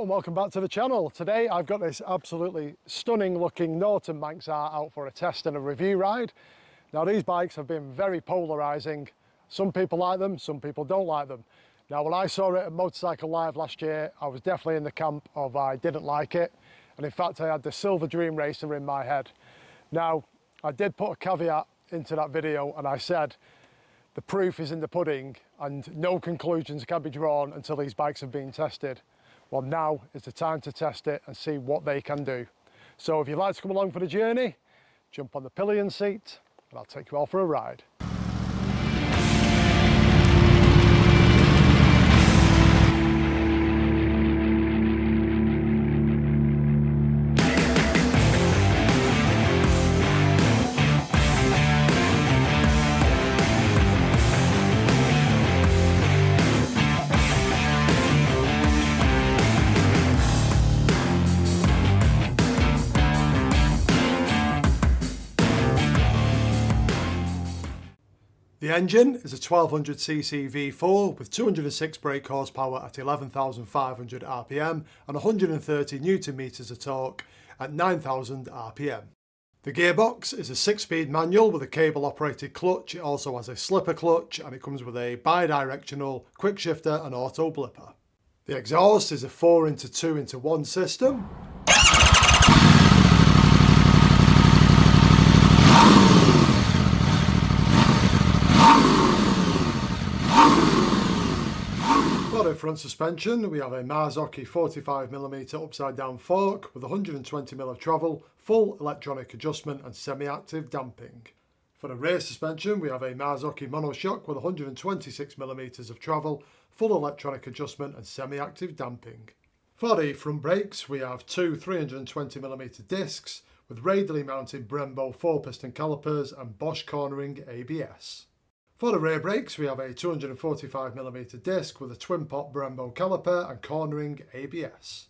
and welcome back to the channel. Today I've got this absolutely stunning looking Norton Manx R out for a test and a review ride. Now these bikes have been very polarising. Some people like them, some people don't like them. Now when I saw it at Motorcycle Live last year, I was definitely in the camp of I didn't like it. And in fact I had the Silver Dream Racer in my head. Now I did put a caveat into that video and I said the proof is in the pudding and no conclusions can be drawn until these bikes have been tested. Well, now is the time to test it and see what they can do. So if you'd like to come along for the journey, jump on the pillion seat and I'll take you all for a ride. The engine is a 1200cc V4 with 206 brake horsepower at 11,500 RPM and 130 Newton meters of torque at 9,000 RPM. The gearbox is a 6-speed manual with a cable operated clutch. It also has a slipper clutch and it comes with a bi-directional quick shifter and auto blipper. The exhaust is a 4x2x1 system. For the front suspension, we have a Marzocchi 45mm upside down fork with 120mm of travel, full electronic adjustment and semi-active damping. For the rear suspension, we have a Marzocchi monoshock with 126mm of travel, full electronic adjustment and semi-active damping. For the front brakes, we have two 320mm discs with radially mounted Brembo 4-piston calipers and Bosch cornering ABS. For the rear brakes, we have a 245mm disc with a twin-pot Brembo caliper and cornering ABS.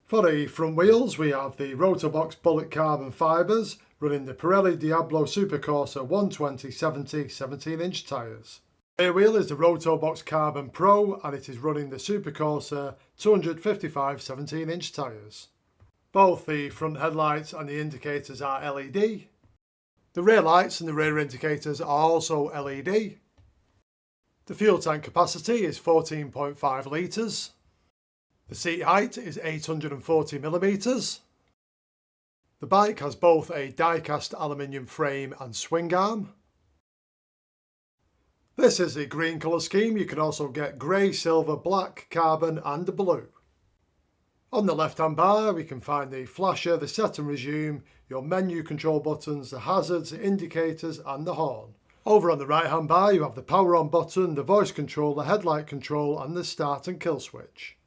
For the front wheels, we have the Rotobox Bullet Carbon Fibres running the Pirelli Diablo Supercorsa 120/70 17-inch tyres. The rear wheel is the Rotobox Carbon Pro and it is running the Supercorsa 255 17-inch tyres. Both the front headlights and the indicators are LED. The rear lights and the rear indicators are also LED. The fuel tank capacity is 14.5 litres. The seat height is 840mm. The bike has both a die-cast aluminium frame and swing arm. This is the green colour scheme. You can also get grey, silver, black, carbon and blue. On the left-hand bar, we can find the flasher, the set and resume, your menu control buttons, the hazards, the indicators and the horn. Over on the right-hand bar, you have the power on button, the voice control, the headlight control and the start and kill switch.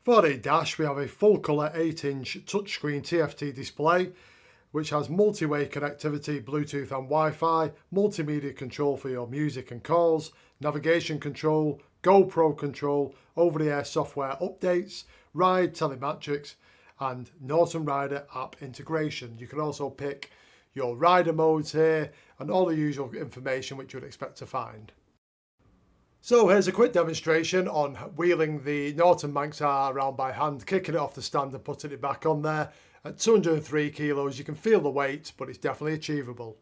For the dash, we have a full-colour 8-inch touchscreen TFT display, which has multi-way connectivity, Bluetooth and Wi-Fi, multimedia control for your music and calls, navigation control, GoPro control, over-the-air software updates, ride telemetrics and Norton Rider app integration. You can also pick your rider modes here and all the usual information which you would expect to find. So here's a quick demonstration on wheeling the Norton Manx R around by hand, kicking it off the stand and putting it back on there. At 203 kilos you can feel the weight, but it's definitely achievable.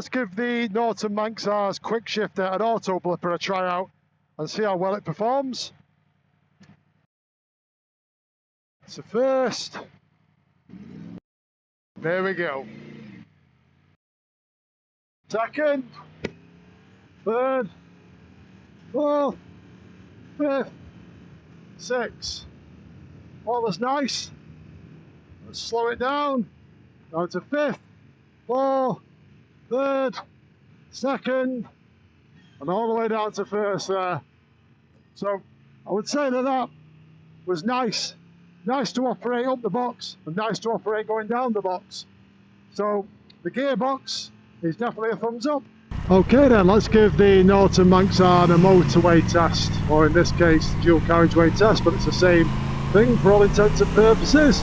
let's give the Norton Manx R's quick shifter and auto blipper a try out and see how well it performs. So first, there we go. Second, third, fourth, fifth, sixth. Well, that's nice. Let's slow it down. Down to fifth, fourth, third, second, and all the way down to first there. So I would say that that was nice. Nice to operate up the box and nice to operate going down the box. So the gearbox is definitely a thumbs up. Okay then, let's give the Norton Manx R a motorway test, or in this case dual carriageway test, but it's the same thing for all intents and purposes.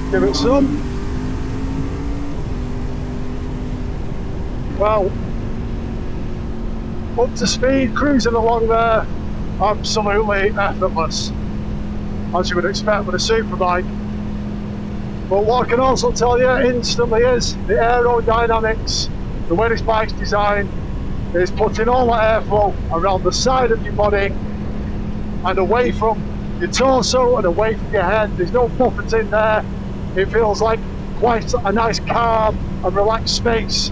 Give it some. Well, up to speed, cruising along there, absolutely effortless, as you would expect with a Superbike. But what I can also tell you instantly is the aerodynamics, the way this bike's designed, is putting all that airflow around the side of your body and away from your torso and away from your head. There's no buffeting there. It feels like quite a nice calm and relaxed space.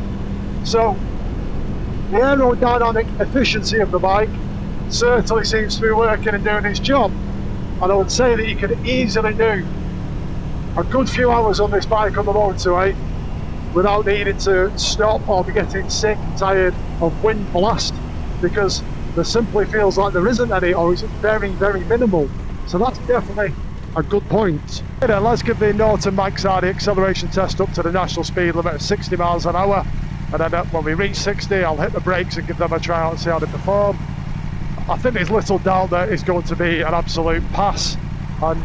So the aerodynamic efficiency of the bike certainly seems to be working and doing its job. And I would say that you could easily do a good few hours on this bike on the motorway without needing to stop or be getting sick and tired of wind blast, because there simply feels like there isn't any, or it's very, very minimal. So that's definitely a good point. Okay then, let's give the Norton Manx R the acceleration test up to the national speed limit of 60 miles an hour. And then when we reach 60, I'll hit the brakes and give them a try out and see how they perform. I think there's little doubt that it's going to be an absolute pass, and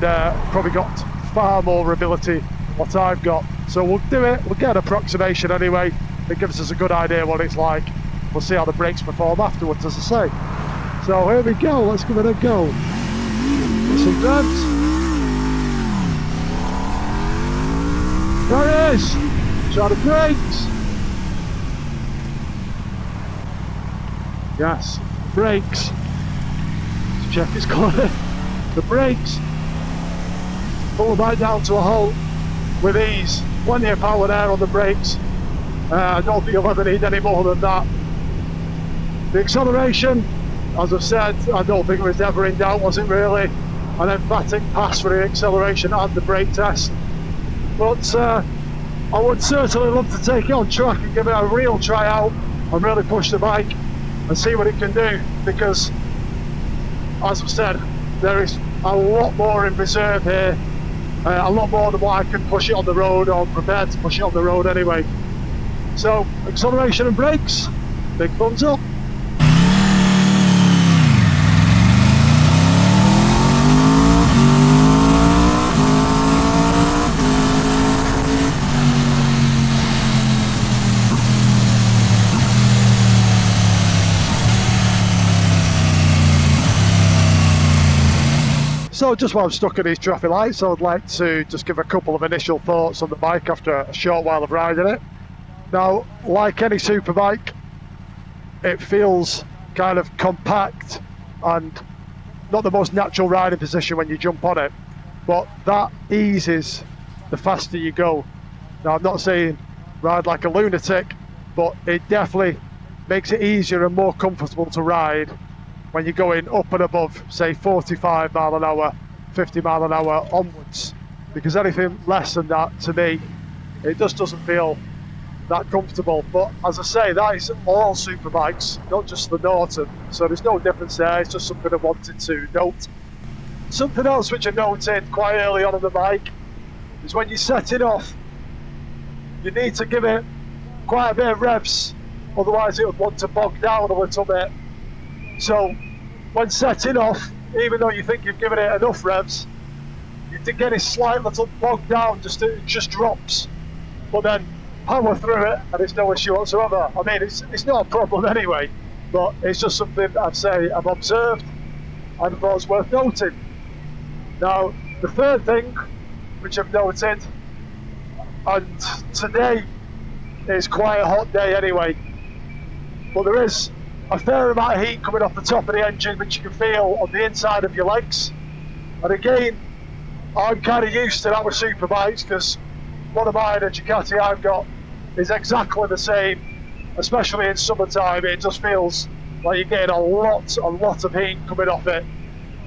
probably got far more ability than what I've got. So we'll do it, we'll get an approximation anyway. It gives us a good idea what it's like. We'll see how the brakes perform afterwards, as I say. So here we go, let's give it a go. Get some revs. There it is. Try the brakes. Yes, brakes. Let's check it's got it. The brakes. Pull the bike down to a halt with ease. Plenty of power there on the brakes. I don't think you'll ever need any more than that. The acceleration, as I've said, I don't think it was ever in doubt, was it really? An emphatic pass for the acceleration and the brake test. But I would certainly love to take it on track and give it a real try out and really push the bike and see what it can do, because as I've said, there is a lot more in reserve here, a lot more than what I can push it on the road, or prepared to push it on the road anyway. So acceleration and brakes, big thumbs up. So just while I'm stuck at these traffic lights, I would like to just give a couple of initial thoughts on the bike after a short while of riding it. Now, like any Superbike, it feels kind of compact and not the most natural riding position when you jump on it, but that eases the faster you go. Now, I'm not saying ride like a lunatic, but it definitely makes it easier and more comfortable to ride when you're going up and above, say 45 mile an hour, 50 mile an hour onwards, because anything less than that, to me, it just doesn't feel that comfortable. But as I say, that is all Superbikes, not just the Norton, so there's no difference there. It's just something I wanted to note. Something else which I noted quite early on the bike is when you set it off, you need to give it quite a bit of revs, otherwise it would want to bog down a little bit. So when setting off, even though you think you've given it enough revs, you do get a slight little bog down, it just drops. But then power through it and it's no issue whatsoever. I mean, it's not a problem anyway, but it's just something I'd say I've observed and thought was worth noting. Now, the third thing which I've noted, and today It's quite a hot day anyway, but there is a fair amount of heat coming off the top of the engine, which you can feel on the inside of your legs. And again, I'm kind of used to that with Superbikes, because one of mine, a Ducati I've got, is exactly the same, especially in summertime. It just feels like you're getting a lot of heat coming off it.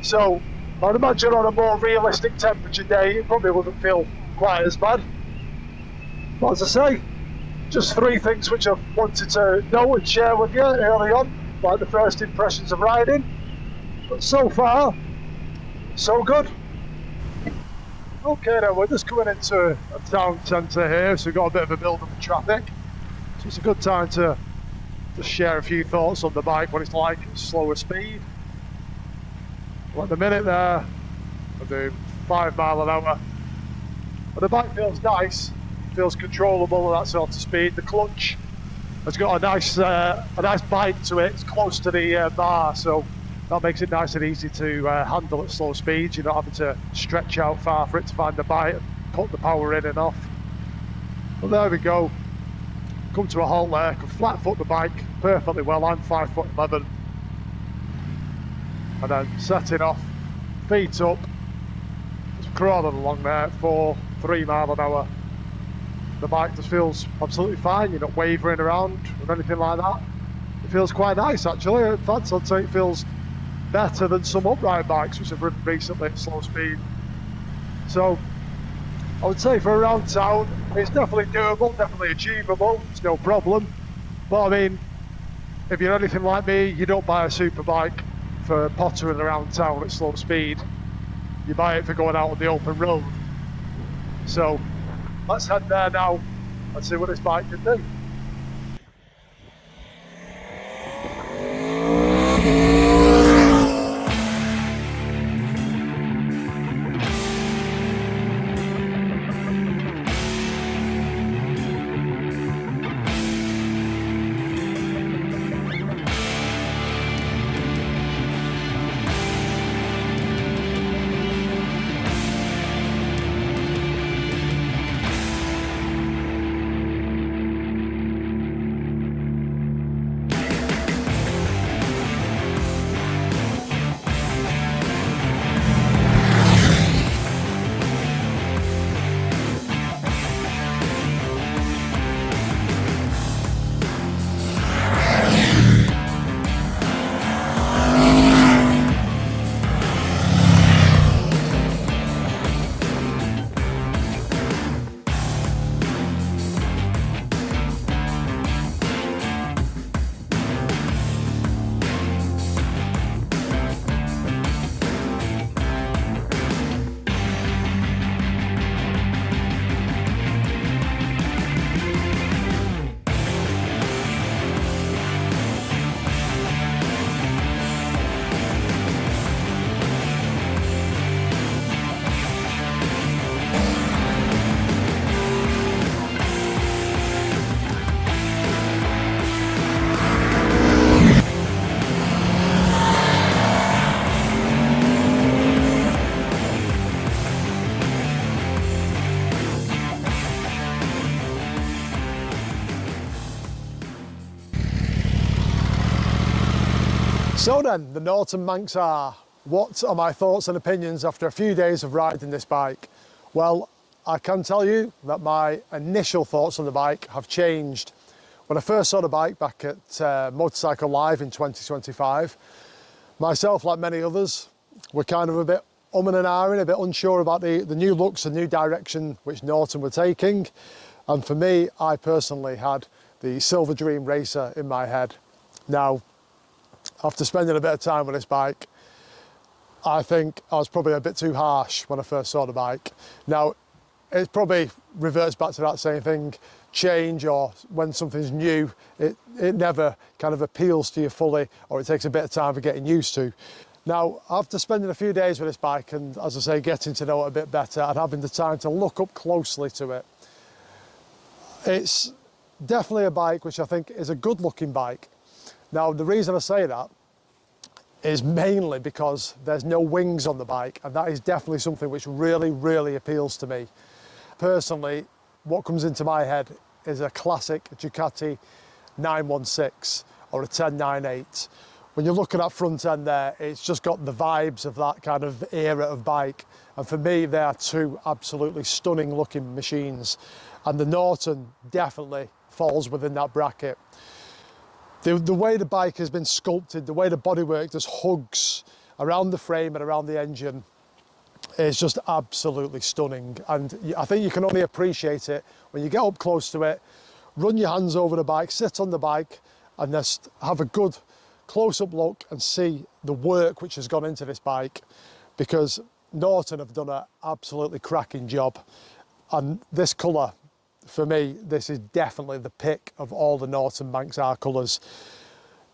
So I'd imagine on a more realistic temperature day, it probably wouldn't feel quite as bad. But as I say, just 3 things which I've wanted to know and share with you early on, like the first impressions of riding. But so far, so good. Okay, now we're just coming into a town centre here, so we've got a bit of a build-up of traffic. So it's a good time to just share a few thoughts on the bike, what it's like at slower speed. Well, at the minute there, I'm doing 5 miles an hour. But the bike feels nice, feels controllable at that sort of speed. The clutch has got a nice bite to it. It's close to the bar, so that makes it nice and easy to handle at slow speeds. You're not having to stretch out far for it to find the bite and cut the power in and off. But there we go. Come to a halt there. Can flat foot the bike perfectly well. I'm 5'11", and then setting off, feet up, just crawling along there at 3 miles an hour. The bike just feels absolutely fine. You're not wavering around or anything like that. It feels quite nice actually. In fact, I'd say it feels better than some upright bikes which I've ridden recently at slow speed. So I would say for around town, it's definitely doable, definitely achievable, it's no problem. But I mean, if you're anything like me, you don't buy a Superbike for pottering around town at slow speed. You buy it for going out on the open road. So let's head there now and see what this bike can do. So then, the Norton Manx R. What are my thoughts and opinions after a few days of riding this bike? Well, I can tell you that my initial thoughts on the bike have changed. When I first saw the bike back at Motorcycle Live in 2025, myself, like many others, were kind of a bit and ahhing, a bit unsure about the new looks and new direction which Norton were taking. And for me, I personally had the Silver Dream Racer in my head. Now, after spending a bit of time on this bike, I think I was probably a bit too harsh when I first saw the bike. Now, it probably reverts back to that same thing, change, or when something's new, it never kind of appeals to you fully, or it takes a bit of time for getting used to. Now, after spending a few days with this bike and, as I say, getting to know it a bit better and having the time to look up closely to it, it's definitely a bike which I think is a good looking bike. Now, the reason I say that is mainly because there's no wings on the bike, and that is definitely something which really, really appeals to me. Personally, what comes into my head is a classic Ducati 916 or a 1098. When you look at that front end there, it's just got the vibes of that kind of era of bike. And for me, they are two absolutely stunning looking machines. And the Norton definitely falls within that bracket. The way the bike has been sculpted, the way the bodywork just hugs around the frame and around the engine is just absolutely stunning. And I think you can only appreciate it when you get up close to it, run your hands over the bike, sit on the bike, and just have a good close-up look and see the work which has gone into this bike, because Norton have done an absolutely cracking job. And this colour, for me, this is definitely the pick of all the Norton Manx R colours.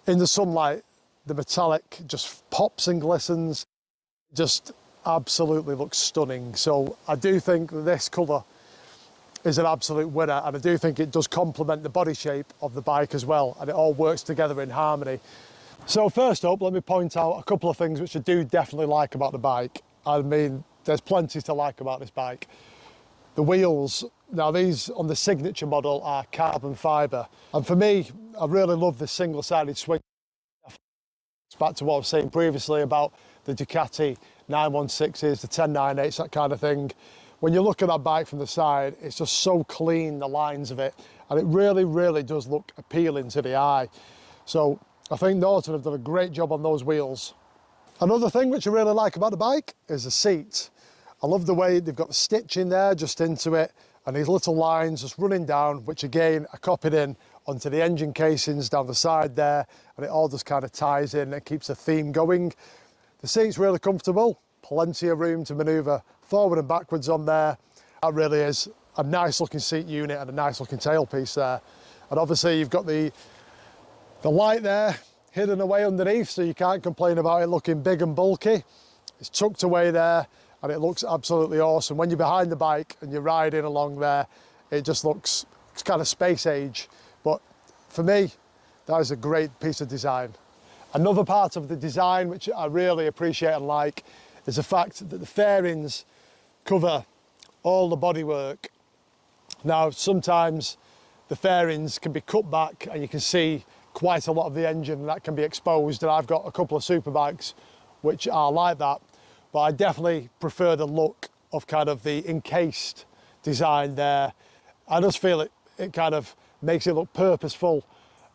In the sunlight, the metallic just pops and glistens, just absolutely looks stunning. So I do think this colour is an absolute winner, and I do think it does complement the body shape of the bike as well, and it all works together in harmony. So first up, let me point out a couple of things which I do definitely like about the bike. I mean, there's plenty to like about this bike. The wheels, now these on the signature model are carbon fibre, and for me, I really love this single-sided swing. It's back to what I was saying previously about the Ducati 916s, the 1098s, that kind of thing. When you look at that bike from the side, it's just so clean, the lines of it, and it really, really does look appealing to the eye. So I think Norton have done a great job on those wheels. Another thing which I really like about the bike is the seat. I love the way they've got the stitch in there just into it, and these little lines just running down, which again are copied in onto the engine casings down the side there, and it all just kind of ties in and keeps the theme going. The seat's really comfortable, plenty of room to manoeuvre forward and backwards on there. That really is a nice looking seat unit and a nice looking tailpiece there. And obviously you've got the light there hidden away underneath, so you can't complain about it looking big and bulky. It's tucked away there and it looks absolutely awesome. When you're behind the bike and you're riding along there, it just looks, it's kind of space age. But for me, that is a great piece of design. Another part of the design which I really appreciate and like is the fact that the fairings cover all the bodywork. Now, sometimes the fairings can be cut back and you can see quite a lot of the engine, and that can be exposed, and I've got a couple of Superbikes which are like that, but I definitely prefer the look of kind of the encased design there. I just feel it kind of makes it look purposeful,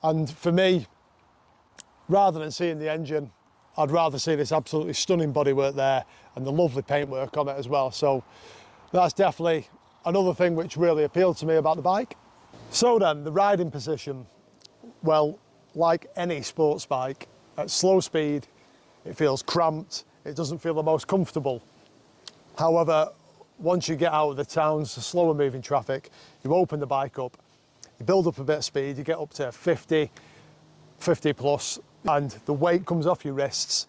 and for me, rather than seeing the engine, I'd rather see this absolutely stunning bodywork there and the lovely paintwork on it as well. So that's definitely another thing which really appealed to me about the bike. So then, the riding position. Well, like any sports bike, at slow speed, it feels cramped, it doesn't feel the most comfortable. However, once you get out of the towns, the slower moving traffic, you open the bike up, you build up a bit of speed, you get up to 50 plus, and the weight comes off your wrists.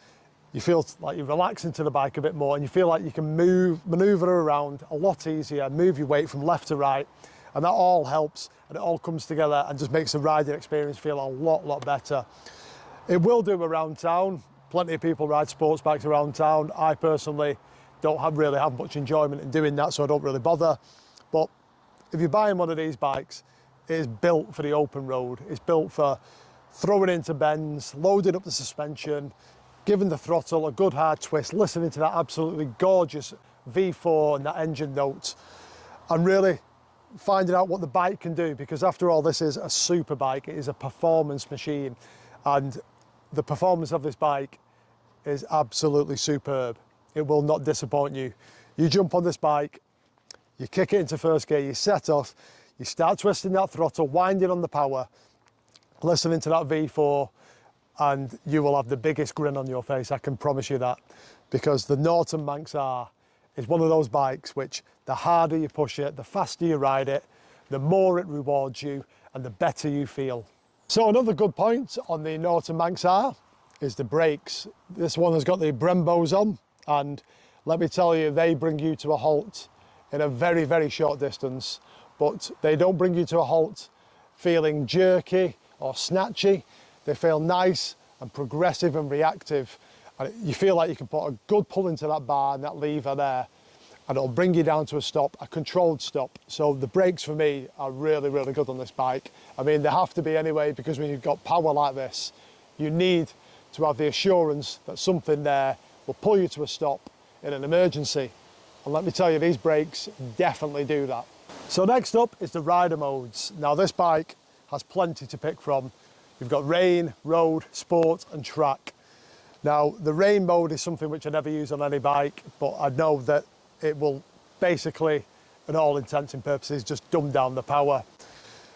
You feel like you're relaxing to the bike a bit more, and you feel like you can maneuver around a lot easier, move your weight from left to right, and that all helps, and it all comes together and just makes the riding experience feel a lot better. It will do around town. Plenty of people ride sports bikes around town. I personally don't really have much enjoyment in doing that, so I don't really bother. But if you're buying one of these bikes, it is built for the open road. It's built for throwing into bends, loading up the suspension, giving the throttle a good hard twist, listening to that absolutely gorgeous V4 and that engine note, and really finding out what the bike can do, because after all, this is a super bike. It is a performance machine, and the performance of this bike is absolutely superb. It will not disappoint you. You jump on this bike, you kick it into first gear, you set off, you start twisting that throttle, winding on the power, listening to that V4, and you will have the biggest grin on your face, I can promise you that, because the Norton Manx R is one of those bikes which the harder you push it, the faster you ride it, the more it rewards you and the better you feel. So another good point on the Norton Manx R is the brakes. This one has got the Brembos on, and let me tell you, they bring you to a halt in a very short distance, but they don't bring you to a halt feeling jerky or snatchy. They feel nice and progressive and reactive, and you feel like you can put a good pull into that bar and that lever there, and it'll bring you down to a stop, a controlled stop. So the brakes for me are really, really good on this bike. I mean, they have to be anyway, because when you've got power like this, you need to have the assurance that something there will pull you to a stop in an emergency. And let me tell you, these brakes definitely do that. So next up is the rider modes. Now this bike has plenty to pick from. You've got rain, road, sport and track. Now the rain mode is something which I never use on any bike, but I know that it will basically, in all intents and purposes, just dumb down the power.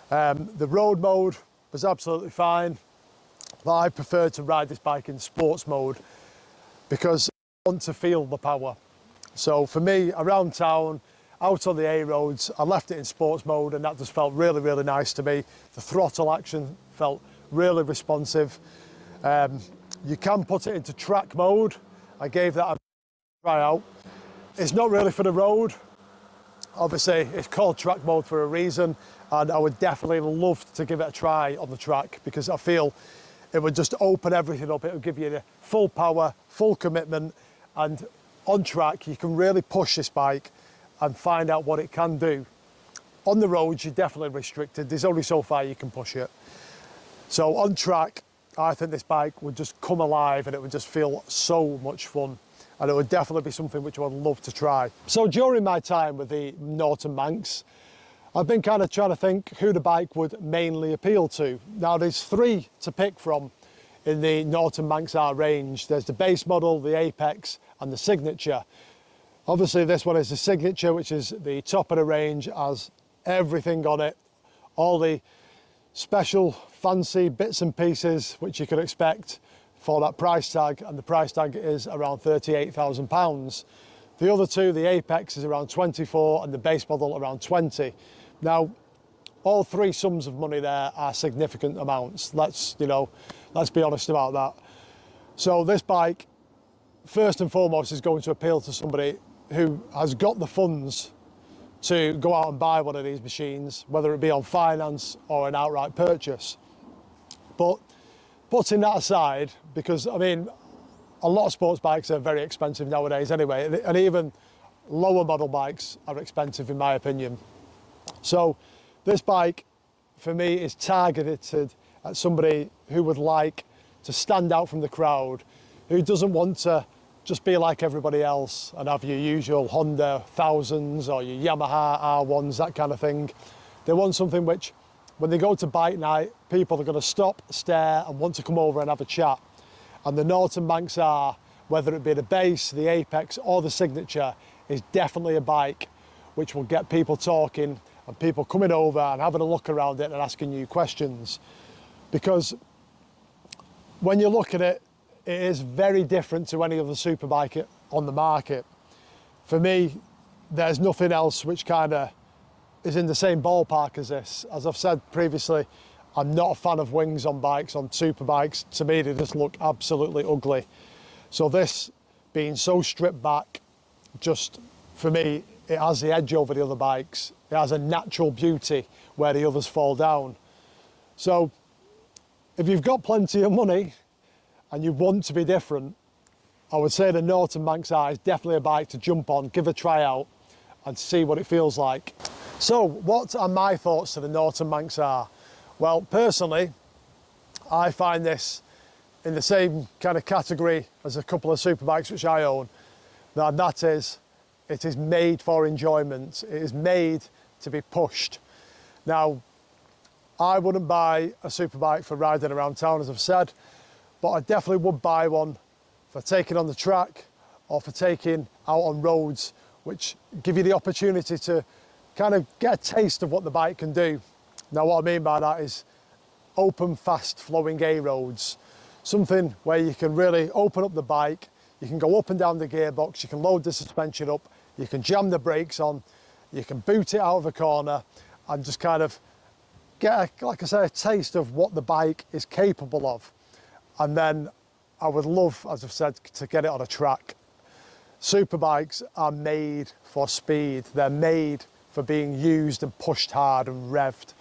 The road mode was absolutely fine, but I prefer to ride this bike in sports mode because I want to feel the power. So for me, around town, out on the A roads, I left it in sports mode and that just felt really, really nice to me. The throttle action felt really responsive. You can put it into track mode. I gave that a try out. It's not really for the road. Obviously, it's called track mode for a reason, and I would definitely love to give it a try on the track because I feel it would just open everything up. It would give you the full power, full commitment, and on track, you can really push this bike and find out what it can do. On the roads, you're definitely restricted. There's only so far you can push it. So on track, I think this bike would just come alive and it would just feel so much fun. And it would definitely be something which I would love to try. So during my time with the Norton Manx, I've been kind of trying to think who the bike would mainly appeal to. Now there's three to pick from in the Norton Manx R range. There's the base model, the Apex and the Signature. Obviously this one is the Signature, which is the top of the range, has everything on it, all the special fancy bits and pieces which you could expect for that price tag, and the price tag is around £38,000. The other two, the Apex is around 24 and the base model around 20. Now, all three sums of money there are significant amounts. Let's be honest about that. So this bike, first and foremost, is going to appeal to somebody who has got the funds to go out and buy one of these machines, whether it be on finance or an outright purchase. But putting that aside, because I mean, a lot of sports bikes are very expensive nowadays anyway, and even lower model bikes are expensive in my opinion. So this bike for me is targeted at somebody who would like to stand out from the crowd, who doesn't want to just be like everybody else and have your usual Honda thousands or your Yamaha R1s, that kind of thing. They want something which, when they go to bike night, people are going to stop, stare and want to come over and have a chat. And the Norton Manx R, whether it be the base, the Apex or the Signature, is definitely a bike which will get people talking and people coming over and having a look around it and asking you questions. Because when you look at it, it is very different to any other superbike on the market. For me, there's nothing else which kind of is in the same ballpark as this. As I've said previously, I'm not a fan of wings on bikes, on superbikes. To me, they just look absolutely ugly. So this being so stripped back, just for me, it has the edge over the other bikes. It has a natural beauty where the others fall down. So if you've got plenty of money and you want to be different, I would say the Norton Manx R is definitely a bike to jump on, give a try out and see what it feels like. So what are my thoughts to the Norton Manx R? Well, personally, I find this in the same kind of category as a couple of superbikes which I own. And that is, it is made for enjoyment. It is made to be pushed. Now, I wouldn't buy a superbike for riding around town, as I've said, but I definitely would buy one for taking on the track or for taking out on roads, which give you the opportunity to kind of get a taste of what the bike can do. Now, what I mean by that is open, fast flowing A roads, something where you can really open up the bike, you can go up and down the gearbox, you can load the suspension up, you can jam the brakes on, you can boot it out of a corner and just kind of get, like I say, a taste of what the bike is capable of. And then I would love, as I've said, to get it on a track. Superbikes are made for speed. They're made for being used and pushed hard and revved.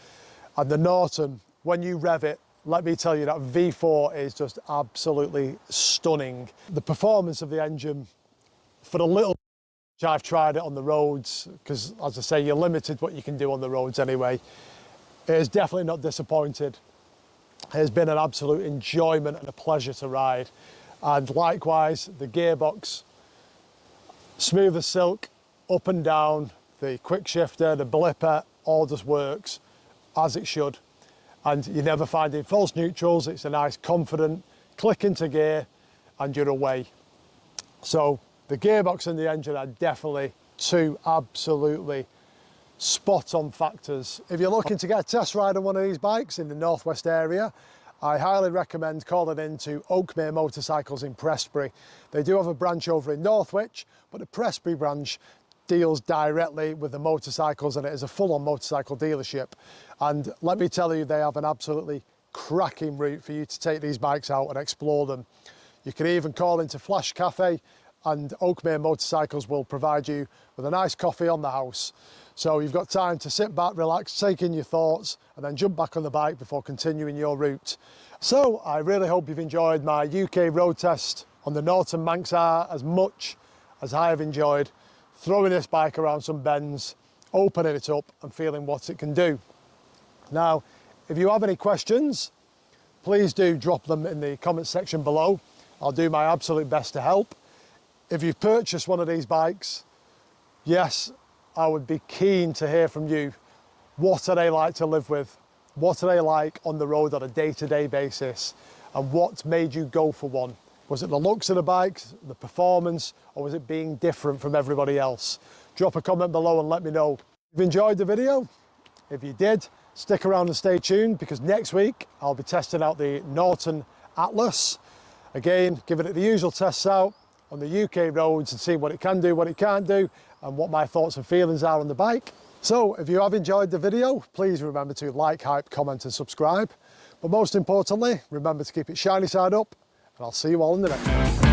And the Norton, when you rev it, let me tell you that V4 is just absolutely stunning. The performance of the engine, for the little I've tried it on the roads because, as I say, you're limited what you can do on the roads anyway. It has definitely not disappointed. It has been an absolute enjoyment and a pleasure to ride. And likewise, the gearbox, smooth as silk, up and down, the quick shifter, the blipper, all just works as it should. And you're never finding false neutrals. It's a nice, confident click into gear and you're away. So the gearbox and the engine are definitely two absolutely spot on factors. If you're looking to get a test ride on one of these bikes in the northwest area, I highly recommend calling in to Oakmere Motorcycles in Prestbury. They do have a branch over in Northwich, but the Prestbury branch deals directly with the motorcycles and it is a full-on motorcycle dealership. And let me tell you, they have an absolutely cracking route for you to take these bikes out and explore them. You can even call into Flash Cafe and Oakmere Motorcycles will provide you with a nice coffee on the house. So you've got time to sit back, relax, take in your thoughts, and then jump back on the bike before continuing your route. So I really hope you've enjoyed my UK road test on the Norton Manx R as much as I have enjoyed throwing this bike around some bends, opening it up and feeling what it can do. Now, if you have any questions, please do drop them in the comment section below. I'll do my absolute best to help. If you've purchased one of these bikes, yes, I would be keen to hear from you. What are they like to live with? What are they like on the road on a day-to-day basis? And what made you go for one? Was it the looks of the bike, the performance, or was it being different from everybody else? Drop a comment below and let me know. If you've enjoyed the video, if you did, stick around and stay tuned because next week I'll be testing out the Norton Atlas. Again, giving it the usual tests out on the UK roads and seeing what it can do, what it can't do, and what my thoughts and feelings are on the bike. So if you have enjoyed the video, please remember to like, hype, comment and subscribe. But most importantly, remember to keep it shiny side up, and I'll see you all in the next one.